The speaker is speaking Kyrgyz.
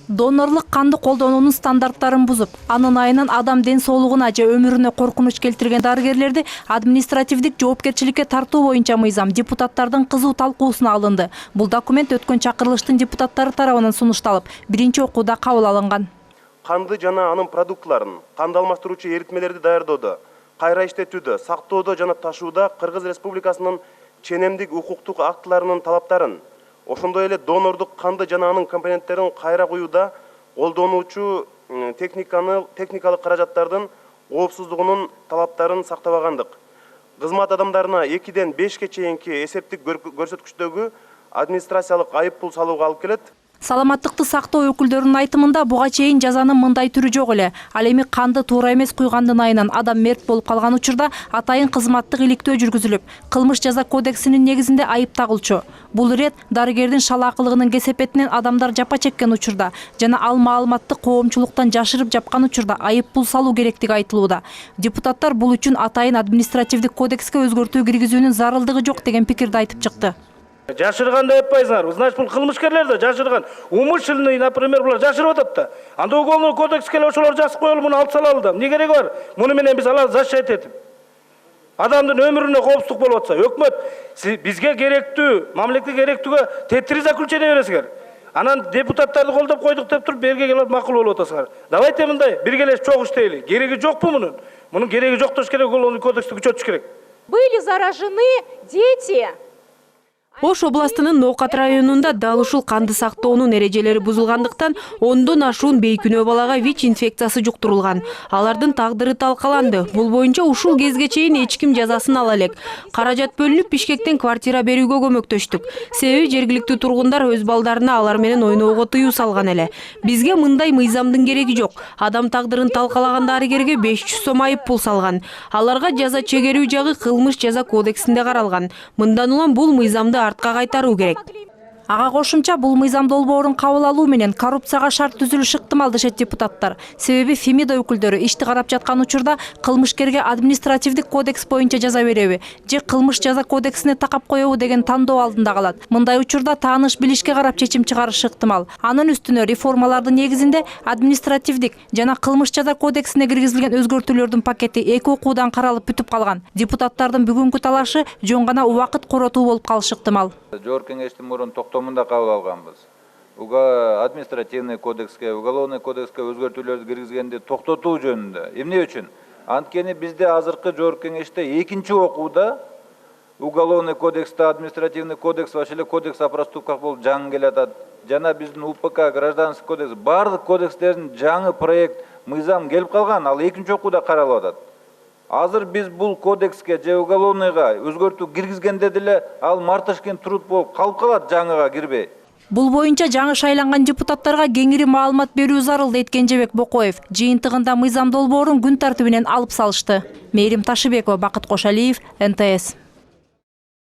Донорлук канды колдонуунун стандарттарын бузуп, анын айынан адам ден соолугуна же өмүрүнө коркунуч келтирген дарыгерлерди административдик жоопкерчиликке тартуу боюнча мыйзам депутаттардын кызуу талкуусуна алынды. Бул документ өткөн чакырылыштын депутаттары тарабынан сунушталып, биринчи окууда кабыл алынган. Канды жана анын продуктларын, канды алмаштыруучу эритмелерди даярдоодо, кайра иштетүүдө, сактоодо жана ташууда Кыргыз Республикасынын ченемдик укуктук актыларынын талаптарын, ошондой эле донордук канды жана анын компоненттерин кайра куюуда колдонуучу техникалык каражаттардын коопсуздугунун талаптарын сактабагандык. Кызмат адамдарына 2-ден 5-ке чейинки эсептик көрсөткүчтөгү администрациялык айып пул салууга алып келет. Саламаттыкты сактоо өкүлдөрүнүн айтымында буга чейин жазанын мындай түрү жок эле. Ал эми канды туура эмес куйгандын айынан адам мерт болуп калган учурда атайын кызматтык иликтөө жүргүзүлүп, кылмыш жаза кодексинин негизинде айып тагылчу. Бул ирет дарыгердин шалаакылыгынын кесепетинен адамдар жапа чеккен учурда жана ал маалыматты коомчулуктан жашырып жапкан учурда айып пул салуу керектиги айтылууда. Депутаттар бул үчүн атайын административдик кодекске өзгөртүү киргизүүнүн зарылдыгы жок деген пикирди айтып чыкты. Жашырган деп атпайсыңар. Значит, бул кылмышкерлер да жашырган. Умышленный, например, булар жашырып атат да. Анда уголовный кодекске ошолор жазып коелуп, муну алып салалы да. Эмне кереги бар? Муну менен биз алар защищать этип. Адамдын өмүрүнө коопсуздук болуп атса, өкмөт бизге керектүү, мамлекетке керектүүгө тетири заключение бересиңер. Анан депутаттарды колдоп койдук деп туруп, берге келип макул болуп атасыңар. Давайте мындай биргелешип чогуу иштейли. Кереги жокпу мунун? Мунун кереги жоктош керек, уголовный кодексти күчөтүш керек. Были заражены дети. Ош областынын Ноокат районунда дал ушул канды сактоонун эрежелери бузулгандыктан 10дон ашуун бейкүнөө балага ВИЧ инфекциясы жуктурулган. Алардын тагдыры талкаланды. Бул боюнча ушул кезге чейин эч ким жазасын ала элек. Каражат бөлүнүп Бишкектен квартира берүүгө көмөктөштүк. Себеби жергиликтүү тургундар өз балдарына алар менен ойноого тыюу салган эле. Бизге мындай мыйзамдын кереги жок. Адам тагдырын талкалаган дарыгерге 500 сом айып пул салган. Аларга жаза чегерүү жагы кылмыш жаза кодексинде каралган. Мындан улам бул мыйзамды артка кайтаруу керек. Ага кошумча бул мыйзам долбоорун кабыл алуу менен коррупцияга шарт түзүлүшү ыктымал дешет депутаттар. Себеби Фемида өкүлдөрү ишти карап жаткан учурда кылмышкерге административдик кодекс боюнча жаза береби же кылмыш жаза кодексине такап коебу деген тандоо алдында калат. Мындай учурда тааныш билишке карап чечим чыгарышы ыктымал. Анын үстүнө реформалардын негизинде административдик жана кылмыш жаза кодексине киргизилген өзгөртүүлөрдүн пакети 2 окуудан каралып бүтүп калган. Депутаттардын бүгүнкү талашы жөн гана убакыт коротуу болуп калышы ыктымал. Жогорку кеңештин мурун токтомунда кабыл алганбыз. Административный кодекске, уголовный кодекске өзгөртүүлөрдү киргизгенди токтотуу жөнүндө. Эмне үчүн? Анткени бизде азыркы жогорку кеңеште 2-чи окууда уголовный кодексте, административный кодекс, вообще кодекс о проступках болуп жаңы келатат. Жана биздин УПК, гражданский кодекс, бардык кодекстердин жаңы проект, мыйзам келип калган, ал 2-чи окууда каралып атат. Азыр биз бул кодекске же уголовныйга өзгөртүү киргизгенде деле ал мартышкин труд болуп калып калат, жаңыга кирбей. Бул боюнча жаңы шайланган депутаттарга кеңири маалымат берүү зарыл дейт Кенжебек Бокоев. Жыйынтыгында мыйзам долбоорун күн тартибинен алып салышты. Мээрим Ташыбекова, Бакыт Кошалиев, НТС.